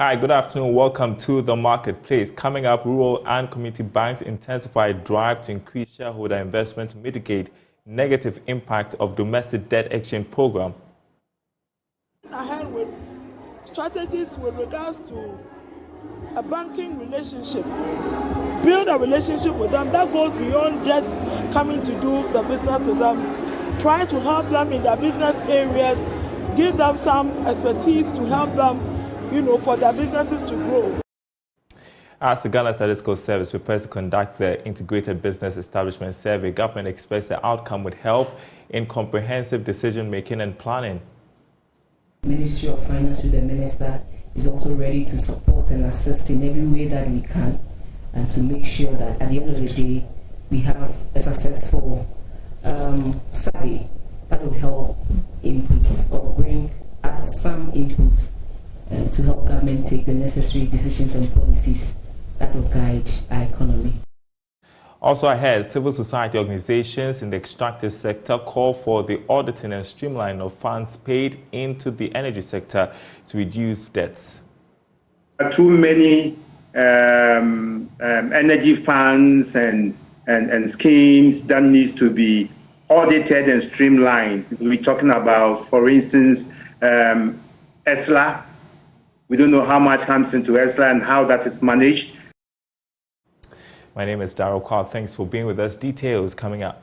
Hi, good afternoon. Welcome to the marketplace. Coming up, rural and community banks intensify drive to increase shareholder investment to mitigate negative impact of domestic debt exchange program. Ahead with strategies with regards to a banking relationship. Build a relationship with them that goes beyond just coming to do the business with them. Try to help them in their business areas. Give them some expertise to help them, for their businesses to grow. As the Ghana Statistical Service prepares to conduct the Integrated Business Establishment Survey, government expects the outcome would help in comprehensive decision-making and planning. Ministry of Finance with the Minister is also ready to support and assist in every way that we can, and to make sure that at the end of the day, we have a successful survey that will help inputs or bring us some inputs to help government take the necessary decisions and policies that will guide our economy. Also ahead, civil society organizations in the extractive sector call for the auditing and streamlining of funds paid into the energy sector to reduce debts. Too many energy funds and schemes that needs to be audited and streamlined. We're talking about, for instance, ESLA. We don't know how much comes into ESLA and how that is managed. My name is Daryl. Kwawu. Thanks for being with us. Details coming up.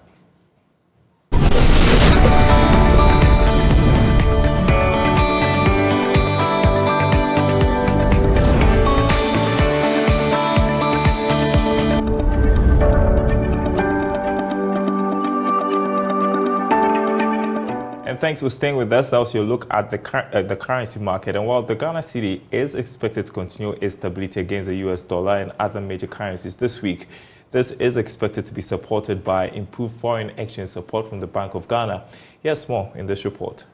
And thanks for staying with us. That was your look at the currency market. And while the Ghana cedi is expected to continue its stability against the US dollar and other major currencies this week, this is expected to be supported by improved foreign exchange support from the Bank of Ghana. Here's more in this report.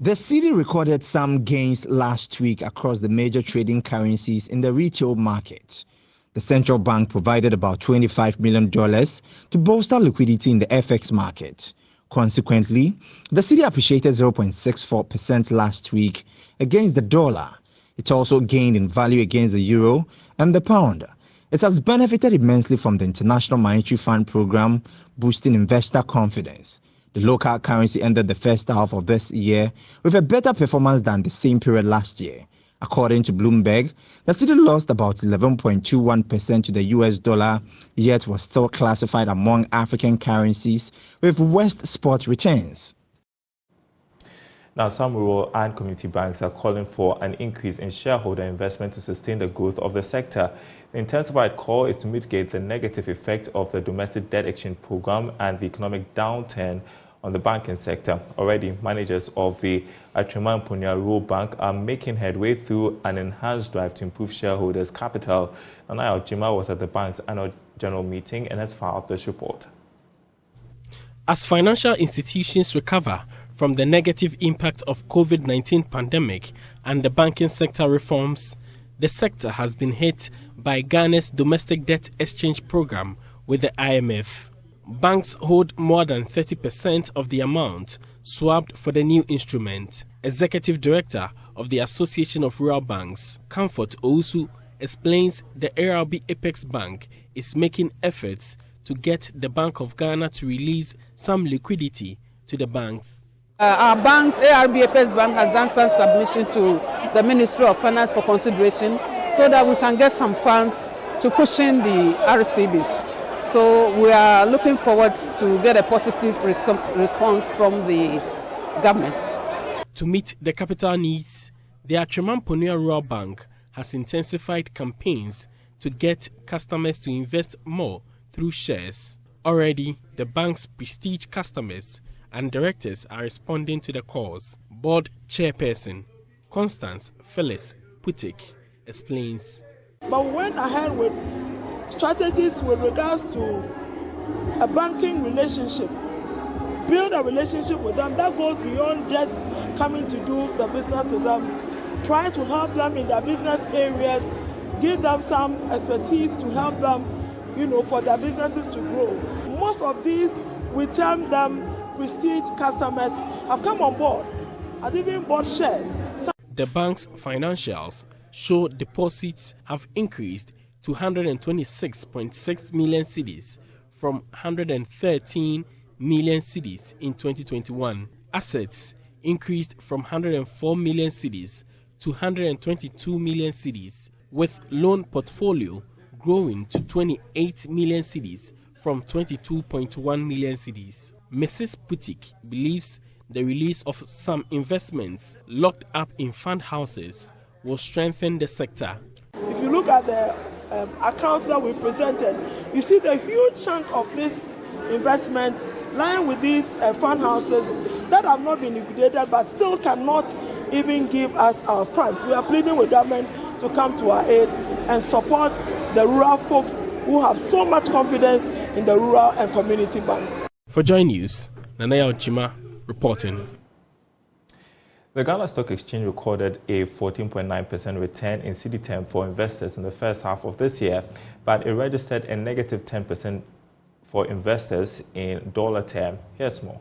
The cedi recorded some gains last week across the major trading currencies in the retail market. The central bank provided about $25 million to bolster liquidity in the FX market. Consequently, the cedi appreciated 0.64% last week against the dollar. It also gained in value against the euro and the pound. It has benefited immensely from the International Monetary Fund program, boosting investor confidence. The local currency ended the first half of this year with a better performance than the same period last year. According to Bloomberg, the cedi lost about 11.21% to the US dollar, yet was still classified among African currencies with worst spot returns. Now, some rural and community banks are calling for an increase in shareholder investment to sustain the growth of the sector. The intensified call is to mitigate the negative effect of the domestic debt exchange program and the economic downturn on the banking sector. Already, managers of the Atrimampunia Rural Bank are making headway through an enhanced drive to improve shareholders' capital. Nana Jima was at the bank's annual general meeting and has filed this report. As financial institutions recover from the negative impact of COVID-19 pandemic and the banking sector reforms, the sector has been hit by Ghana's domestic debt exchange program with the IMF. Banks hold more than 30% of the amount swapped for the new instrument. Executive Director of the Association of Rural Banks, Comfort Owusu, explains the ARB Apex Bank is making efforts to get the Bank of Ghana to release some liquidity to the banks. Our banks, ARB Apex Bank, has done some submission to the Ministry of Finance for consideration so that we can get some funds to cushion the RCBs. So we are looking forward to get a positive response from the government. To meet the capital needs, the Atrimampunia Rural Bank has intensified campaigns to get customers to invest more through shares. Already, the bank's prestige customers and directors are responding to the calls. Board Chairperson Constance Phyllis Putik explains. But we went ahead with strategies with regards to a banking relationship. Build a relationship with them that goes beyond just coming to do the business with them. Try to help them in their business areas. Give them some expertise to help them, for their businesses to grow. Most of these, we term them prestige customers, have come on board and even bought shares. The bank's financials show deposits have increased to 126.6 million cedis from 113 million cedis in 2021. Assets increased from 104 million cedis to 122 million cedis, with loan portfolio growing to 28 million cedis from 22.1 million cedis. Mrs. Putik believes the release of some investments locked up in fund houses will strengthen the sector. If you look at the accounts that we presented, you see the huge chunk of this investment lying with these fund houses that have not been liquidated but still cannot even give us our funds. We are pleading with government to come to our aid and support the rural folks who have so much confidence in the rural and community banks. For JoyNews, Nanaya Ochima reporting. The Ghana Stock Exchange recorded a 14.9% return in cedi term for investors in the first half of this year, but it registered a negative 10% for investors in dollar term. Here's more.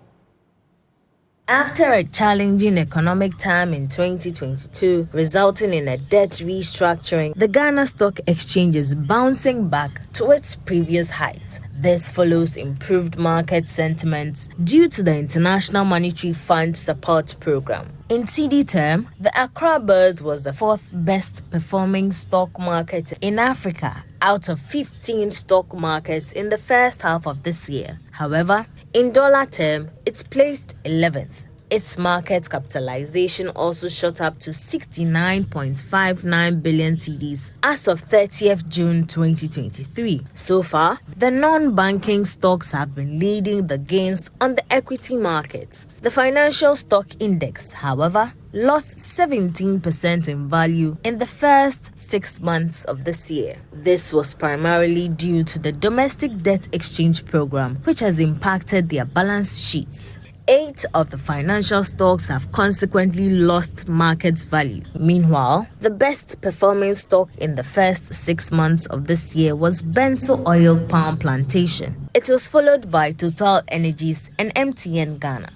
After a challenging economic time in 2022, resulting in a debt restructuring, the Ghana Stock Exchange is bouncing back to its previous height. This follows improved market sentiments due to the International Monetary Fund support program. In cedi term, the Accra Bourse was the fourth best performing stock market in Africa out of 15 stock markets in the first half of this year. However, in dollar term, it's placed 11th. Its market capitalization also shot up to 69.59 billion cedis as of 30th June 2023. So far, the non-banking stocks have been leading the gains on the equity market. The financial stock index, however, lost 17% in value in the first 6 months of this year. This was primarily due to the domestic debt exchange program, which has impacted their balance sheets. 8 of the financial stocks have consequently lost market value. Meanwhile, the best performing stock in the first 6 months of this year was Benso Oil Palm Plantation. It was followed by Total Energies and MTN Ghana.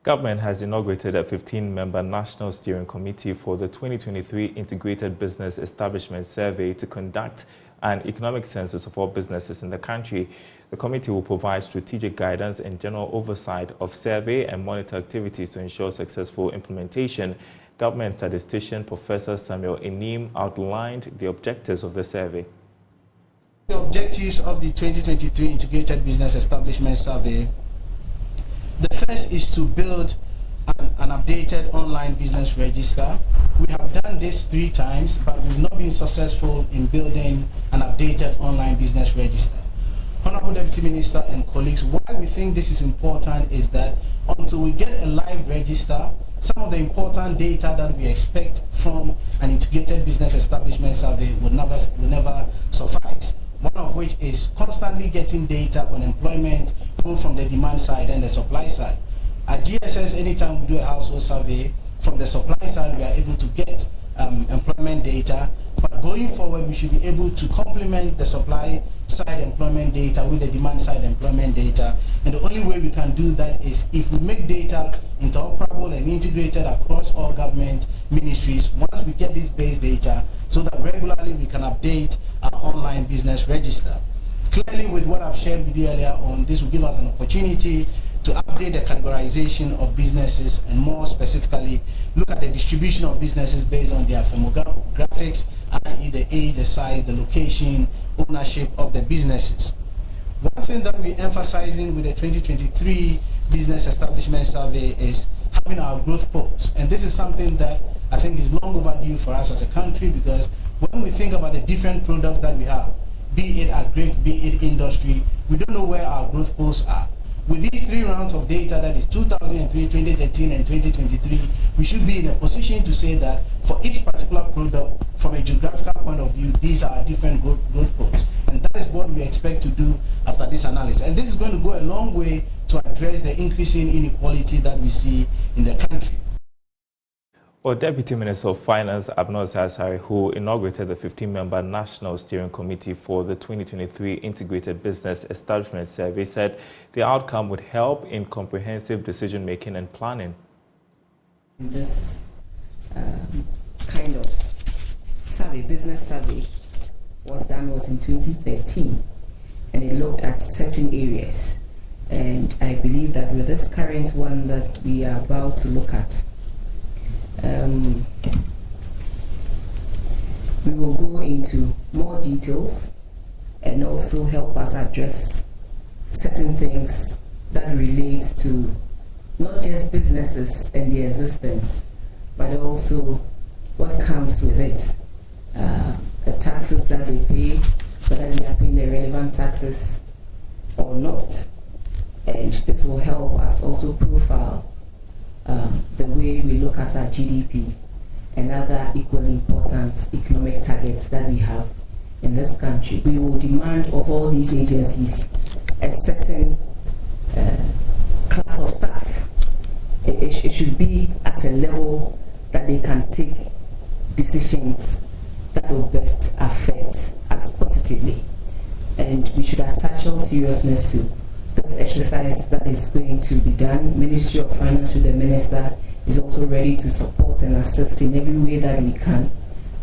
Government has inaugurated a 15-member National Steering Committee for the 2023 Integrated Business Establishment Survey to conduct an economic census of all businesses in the country. The committee will provide strategic guidance and general oversight of survey and monitor activities to ensure successful implementation. Government statistician Professor Samuel Enim outlined the objectives of the survey. The objectives of the 2023 Integrated Business Establishment Survey. The first is to build an updated online business register. We have done this 3 times, but we've not been successful in building an updated online business register. Honorable Deputy Minister and colleagues, why we think this is important is that until we get a live register, some of the important data that we expect from an integrated business establishment survey will never suffice. One of which is constantly getting data on employment, both from the demand side and the supply side. At GSS, anytime we do a household survey, from the supply side, we are able to get employment data. But going forward, we should be able to complement the supply side employment data with the demand side employment data. And the only way we can do that is if we make data interoperable and integrated across all government ministries once we get this base data, so that regularly we can update our online business register. Clearly, with what I've shared with you earlier on, this will give us an opportunity to update the categorization of businesses and more specifically look at the distribution of businesses based on their demographics, i.e. the age, the size, the location, ownership of the businesses. One thing that we're emphasizing with the 2023 Business Establishment Survey is having our growth poles. And this is something that I think is long overdue for us as a country, because when we think about the different products that we have, be it agri, be it industry, we don't know where our growth poles are. With these 3 rounds of data, that is 2003, 2013, and 2023, we should be in a position to say that for each particular product, from a geographical point of view, these are different growth poles. And that is what we expect to do after this analysis. And this is going to go a long way to address the increasing inequality that we see in the country. Well, Deputy Minister of Finance Abnos Hasari, who inaugurated the 15-member National Steering Committee for the 2023 Integrated Business Establishment Survey, said the outcome would help in comprehensive decision-making and planning. This kind business survey was done was in 2013, and it looked at certain areas. And I believe that with this current one that we are about to look at, we will go into more details and also help us address certain things that relate to not just businesses and their existence, but also what comes with it. The taxes that they pay, whether they are paying the relevant taxes or not. And this will help us also profile the way we look at our GDP and other equally important economic targets that we have in this country. We will demand of all these agencies a certain class of staff. It should be at a level that they can take decisions that will best affect us positively. And we should attach all seriousness to this exercise that is going to be done. Ministry of Finance with the Minister is also ready to support and assist in every way that we can,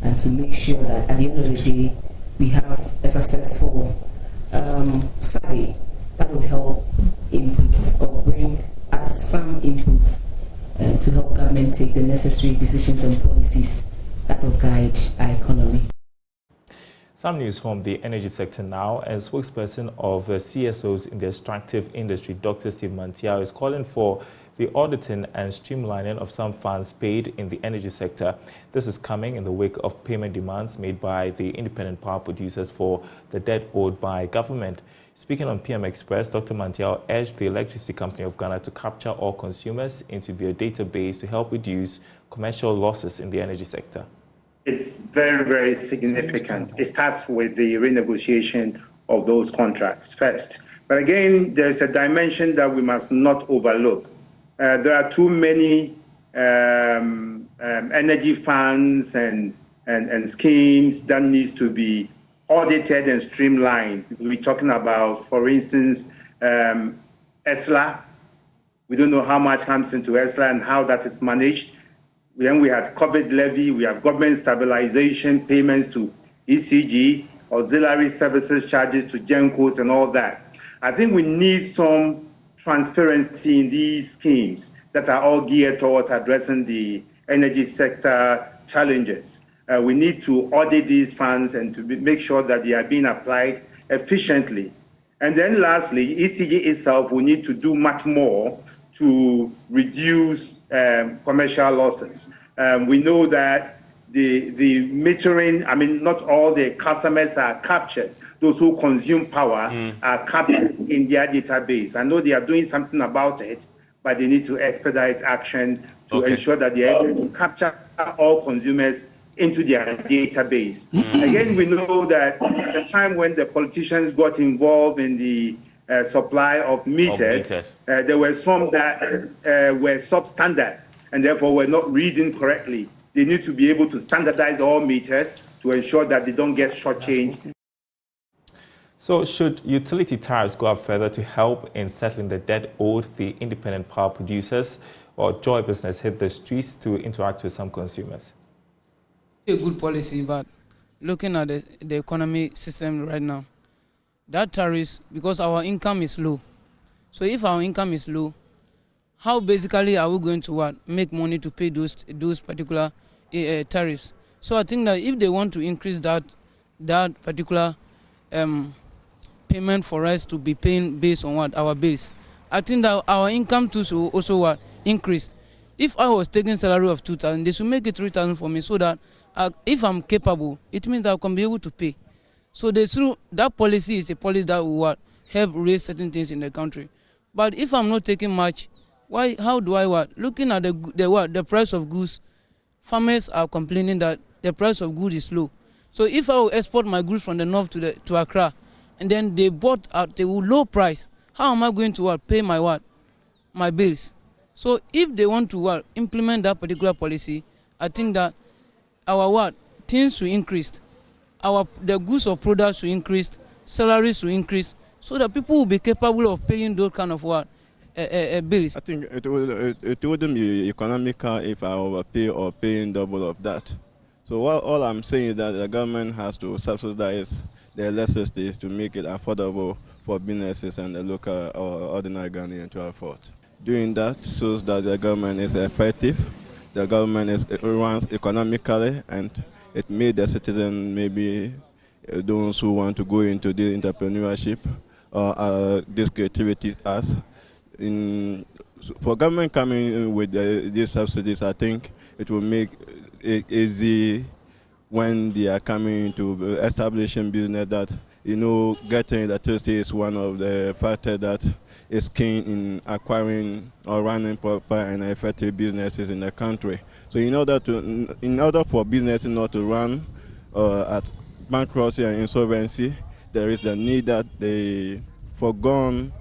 and to make sure that at the end of the day we have a successful survey that will help inputs or bring us some inputs to help government take the necessary decisions and policies that will guide our economy. Some news from the energy sector now. A spokesperson of CSOs in the extractive industry, Dr. Steve Mantiao, is calling for the auditing and streamlining of some funds paid in the energy sector. This is coming in the wake of payment demands made by the independent power producers for the debt owed by government. Speaking on PM Express, Dr. Mantiao urged the Electricity Company of Ghana to capture all consumers into their database to help reduce commercial losses in the energy sector. It's very, very significant. It starts with the renegotiation of those contracts first. But again, there's a dimension that we must not overlook. There are too many energy funds and schemes that need to be audited and streamlined. We're talking about, for instance, ESLA. We don't know how much comes into ESLA and how that is managed. Then we have COVID levy, we have government stabilization payments to ECG, auxiliary services charges to GENCOs and all that. I think we need some transparency in these schemes that are all geared towards addressing the energy sector challenges. We need to audit these funds and to make sure that they are being applied efficiently. And then lastly, ECG itself will need to do much more to reduce commercial losses. We know that the metering, I mean, not all the customers are captured. Those who consume power are captured in their database. I know they are doing something about it, but they need to expedite action to ensure that they are able to capture all consumers into their database. Again, we know that at the time when the politicians got involved in the supply of meters. There were some that were substandard and therefore were not reading correctly. They need to be able to standardize all meters to ensure that they don't get shortchanged. So should utility tariffs go up further to help in settling the debt owed the independent power producers, or Joy Business hit the streets to interact with some consumers? A good policy, but looking at the economy system right now, that tariffs, because our income is low. So if our income is low, how basically are we going to make money to pay those particular tariffs? So I think that if they want to increase that particular payment for us to be paying based on our base, I think that our income too should also increase. If I was taking salary of 2,000, they should make it 3,000 for me, so that if I'm capable, it means I can be able to pay. So that policy is a policy that will help raise certain things in the country. But if I'm not taking much, how do I looking at the price of goods, farmers are complaining that the price of goods is low. So if I will export my goods from the north to Accra, and then they bought at a low price, how am I going to pay my bills? So if they want to implement that particular policy, I think that our things will increase. The goods or products will increase, salaries will increase, so that people will be capable of paying those kind of bills. I think it wouldn't be economical if I overpay or paying double of that. So all I'm saying is that the government has to subsidize the electricity to make it affordable for businesses and the local or ordinary Ghanaian to afford. Doing that shows that the government is effective, the government runs economically, and it made the citizen, maybe those who want to go into the entrepreneurship or this creativity arts. For government coming in with these subsidies, I think it will make it easy when they are coming into establishing business that, getting electricity is one of the factors that is keen in acquiring or running proper and effective businesses in the country. So in order for businesses not to run at bankruptcy and insolvency, there is the need that the foregone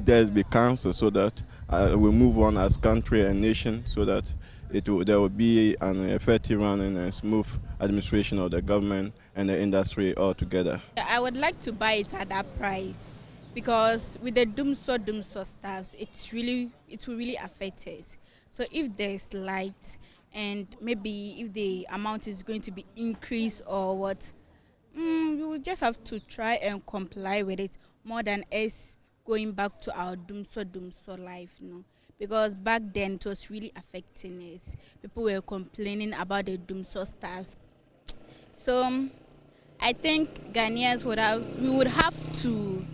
debts be cancelled so that we move on as country and nation, so that there will be an effective running and smooth administration of the government and the industry altogether. I would like to buy it at that price, because with the doomsday stuff, it will really affect us. So if there's light, and maybe if the amount is going to be increased or what, we will just have to try and comply with it more than us going back to our doomsday life, Because back then it was really affecting us. People were complaining about the doomsday stuff. So I think Ghanaians would have to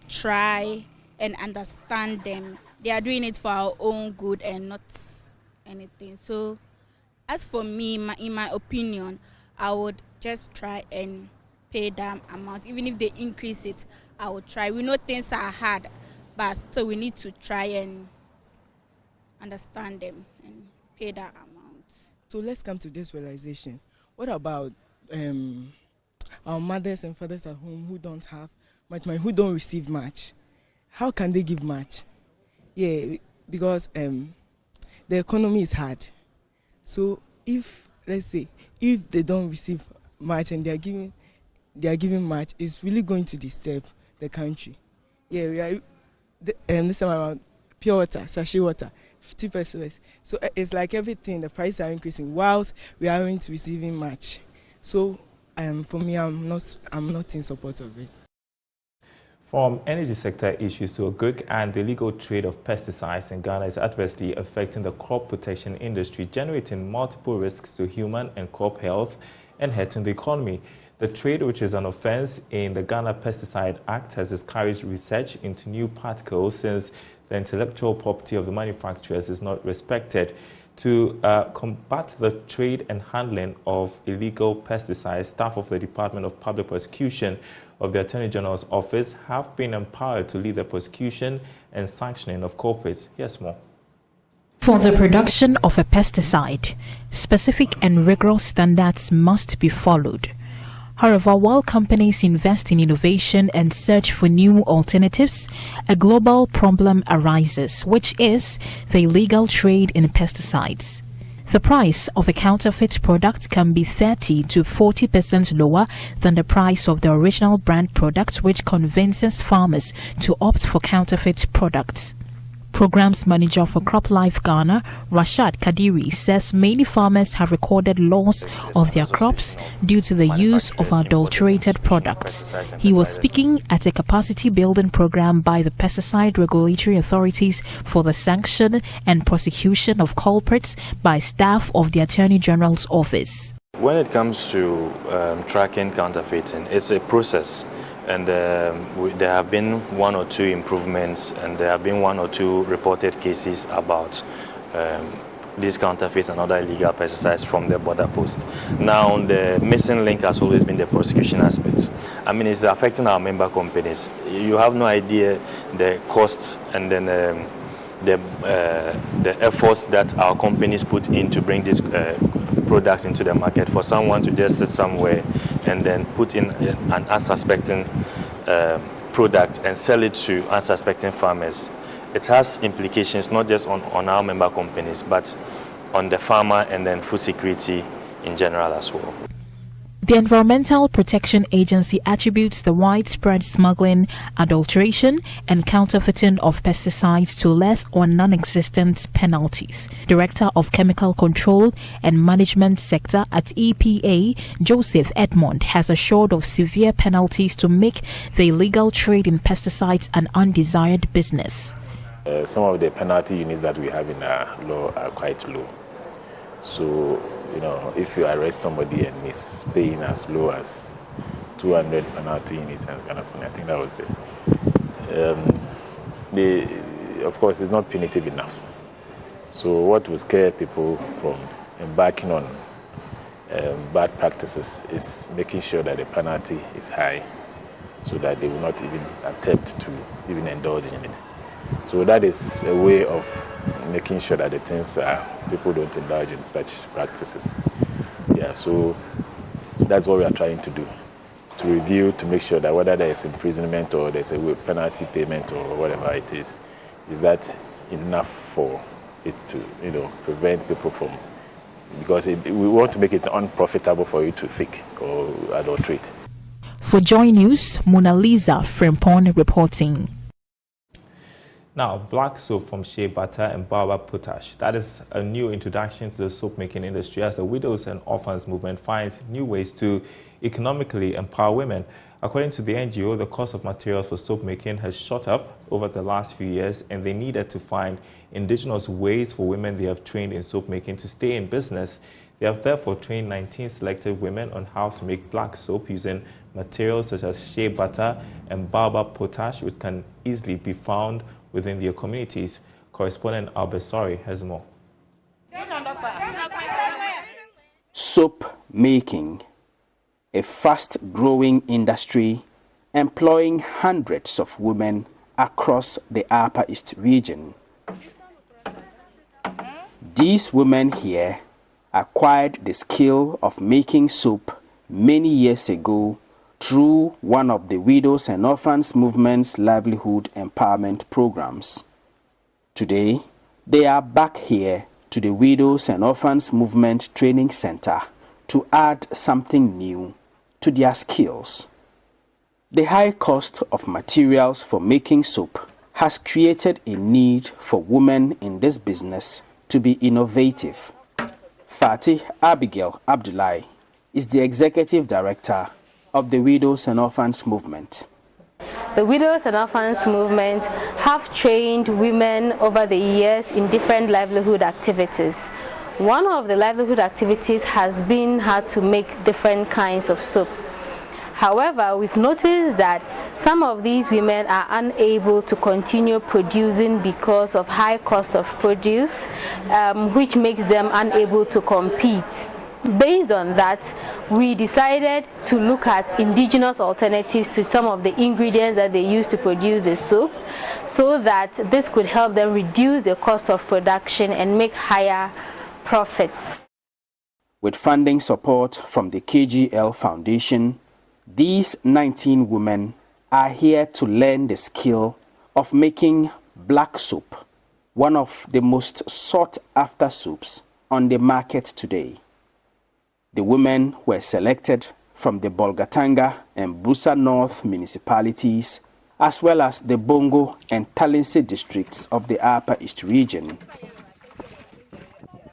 try and understand them. They are doing it for our own good and not anything. So as for me, in my opinion, I would just try and pay that amount. Even if they increase it, I would try. We know things are hard, but so we need to try and understand them and pay that amount. So let's come to this realization. What about our mothers and fathers at home who don't have much money, who don't receive much? How can they give much? Yeah, because the economy is hard. So if, let's say, if they don't receive much and they are giving much, it's really going to disturb the country. Yeah, we are this time around pure water, sachet water, 50 pesos. So it's like everything, the prices are increasing whilst we aren't receiving much. So for me, I'm not in support of it. From energy sector issues to agric and the illegal trade of pesticides in Ghana is adversely affecting the crop protection industry, generating multiple risks to human and crop health and hurting the economy. The trade, which is an offense in the Ghana Pesticide Act, has discouraged research into new particles since the intellectual property of the manufacturers is not respected. To combat the trade and handling of illegal pesticides, staff of the Department of Public Prosecution of the Attorney General's Office have been empowered to lead the prosecution and sanctioning of culprits. Here's more. For the production of a pesticide, specific and rigorous standards must be followed. However, while companies invest in innovation and search for new alternatives, a global problem arises, which is the illegal trade in pesticides. The price of a counterfeit product can be 30 to 40% lower than the price of the original brand product, which convinces farmers to opt for counterfeit products. Programs Manager for CropLife Ghana, Rashad Kadiri, says many farmers have recorded loss of their crops due to the use of adulterated products. He was speaking at a capacity building program by the Pesticide Regulatory Authorities for the sanction and prosecution of culprits by staff of the Attorney General's Office. When it comes to tracking counterfeiting, it's a process. And there have been one or two improvements, and there have been one or two reported cases about these counterfeits and other illegal pesticides from the border post. Now, the missing link has always been the prosecution aspect. I mean, it's affecting our member companies. You have no idea the costs and then the efforts that our companies put in to bring these products into the market. For someone to just sit somewhere and then put in an unsuspecting product and sell it to unsuspecting farmers, it has implications not just on our member companies, but on the farmer and then food security in general as well. The Environmental Protection Agency attributes the widespread smuggling, adulteration, and counterfeiting of pesticides to less or non-existent penalties. Director of Chemical Control and Management Sector at EPA, Joseph Edmond, has assured of severe penalties to make the illegal trade in pesticides an undesired business. Some of the penalty units that we have in our law are quite low. So, if you arrest somebody and is paying as low as 200 penalty units and kind of thing, I think that was it. Of course, it's not punitive enough. So what will scare people from embarking on bad practices is making sure that the penalty is high so that they will not even attempt to even indulge in it. So that is a way of making sure that the things people don't indulge in such practices. Yeah, so that's what we are trying to do, to review, to make sure that whether there is imprisonment or there's a penalty payment or whatever it is that enough for it to prevent people from, because we want to make it unprofitable for you to fake or adulterate. For JoyNews, Mona Lisa Frimpong reporting. Now, black soap from shea butter and baobab potash. That is a new introduction to the soap making industry as the Widows and Orphans movement finds new ways to economically empower women. According to the NGO, the cost of materials for soap making has shot up over the last few years, and they needed to find indigenous ways for women they have trained in soap making to stay in business. They have therefore trained 19 selected women on how to make black soap using materials such as shea butter and baobab potash, which can easily be found within their communities. Correspondent Albert Sori has more. Soap making, a fast-growing industry employing hundreds of women across the Upper East region. These women here acquired the skill of making soap many years ago through one of the Widows and Orphans movement's livelihood empowerment programs. Today, they are back here to the Widows and Orphans Movement Training Center to add something new to their skills. The high cost of materials for making soap has created a need for women in this business to be innovative. Fatih Abigail Abdullahi is the executive director of the Widows and Orphans Movement. The Widows and Orphans Movement have trained women over the years in different livelihood activities. One of the livelihood activities has been how to make different kinds of soap. However, we've noticed that some of these women are unable to continue producing because of high cost of produce, which makes them unable to compete. Based on that, we decided to look at indigenous alternatives to some of the ingredients that they use to produce the soap, so that this could help them reduce the cost of production and make higher profits. With funding support from the KGL Foundation, these 19 women are here to learn the skill of making black soap, one of the most sought-after soaps on the market today. The women were selected from the Bolgatanga and Busa North municipalities, as well as the Bongo and Talinsi districts of the Upper East region.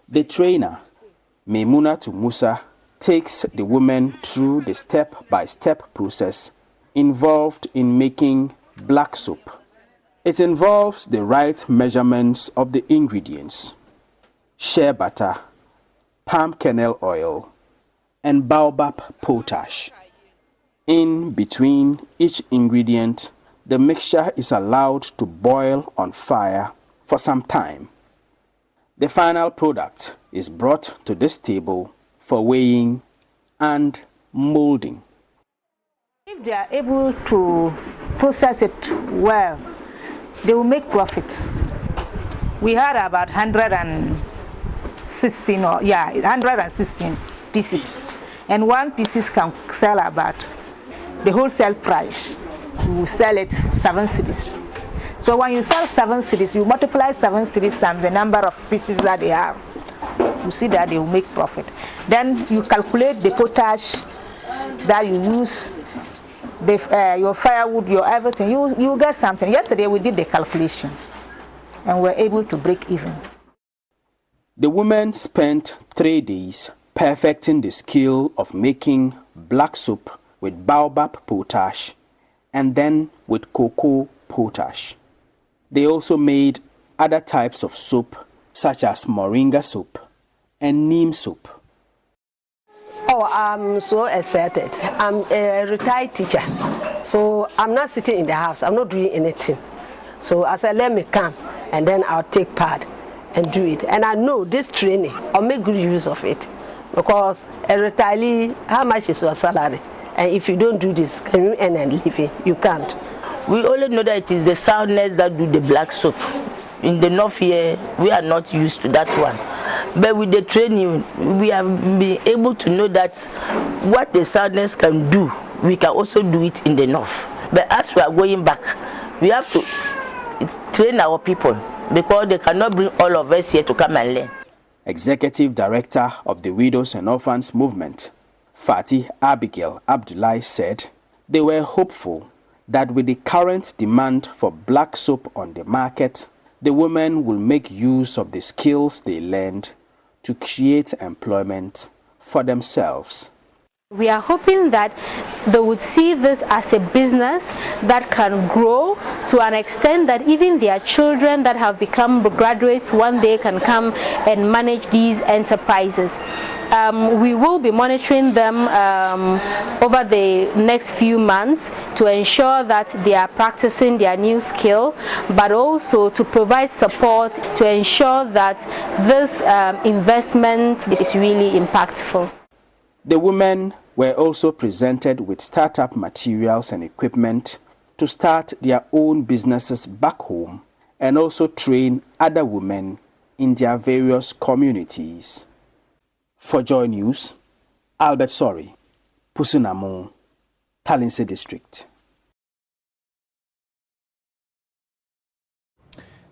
The trainer, Meimunatu Musa, takes the women through the step-by-step process involved in making black soap. It involves the right measurements of the ingredients: shea butter, palm kernel oil, and baobab potash. In between each ingredient, the mixture is allowed to boil on fire for some time. The final product is brought to this table for weighing and molding. If they are able to process it well, they will make profit. We had about 116 pieces, and one pieces can sell about the wholesale price. We will sell it 7 cedis. So when you sell 7 cedis, you multiply 7 cedis times the number of pieces that they have. You see that they will make profit. Then you calculate the potash that you use your firewood, your everything, you get something. Yesterday we did the calculations and we're able to break even. The women spent 3 days perfecting the skill of making black soap with baobab potash and then with cocoa potash. They also made other types of soap such as moringa soap and neem soap. Oh, I'm so excited. I'm a retired teacher, so I'm not sitting in the house. I'm not doing anything. So I said, let me come, and then I'll take part and do it. And I know this training, I'll make good use of it. Because a retiree, how much is your salary? And if you don't do this, can you earn a living? You can't. We only know that it is the soundness that do the black soap. In the north here, we are not used to that one. But with the training, we have been able to know that what the soundness can do, we can also do it in the north. But as we are going back, we have to train our people because they cannot bring all of us here to come and learn. Executive Director of the Widows and Orphans Movement, Fatih Abigail Abdullahi, said they were hopeful that with the current demand for black soap on the market, the women will make use of the skills they learned to create employment for themselves. We are hoping that they would see this as a business that can grow to an extent that even their children that have become graduates one day can come and manage these enterprises. We will be monitoring them over the next few months to ensure that they are practicing their new skill, but also to provide support to ensure that this investment is really impactful. The women were also presented with startup materials and equipment to start their own businesses back home and also train other women in their various communities. For JoyNews, Albert Sori, Pusunamo, Talinse District.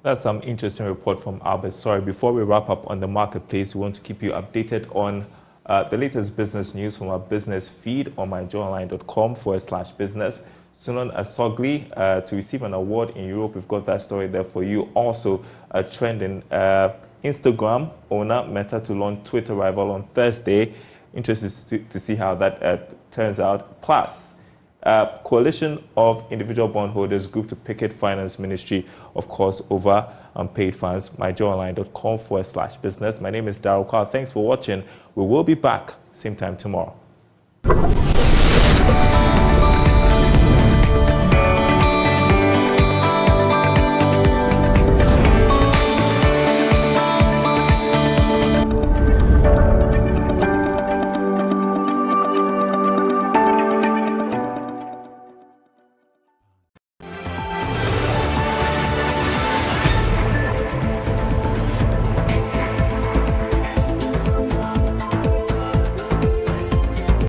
That's some interesting report from Albert Sori. Before we wrap up on the marketplace, we want to keep you updated on the latest business news from our business feed on myjoyonline.com/business. Sunan Asogli to receive an award in Europe. We've got that story there for you. Also, a trend in Instagram owner Meta to launch Twitter rival on Thursday. Interested to see how that turns out. Plus, coalition of individual bondholders group to picket finance ministry, of course, over unpaid funds. myjoyonline.com/business. My name is Daryl. Thanks for watching. We will be back same time tomorrow.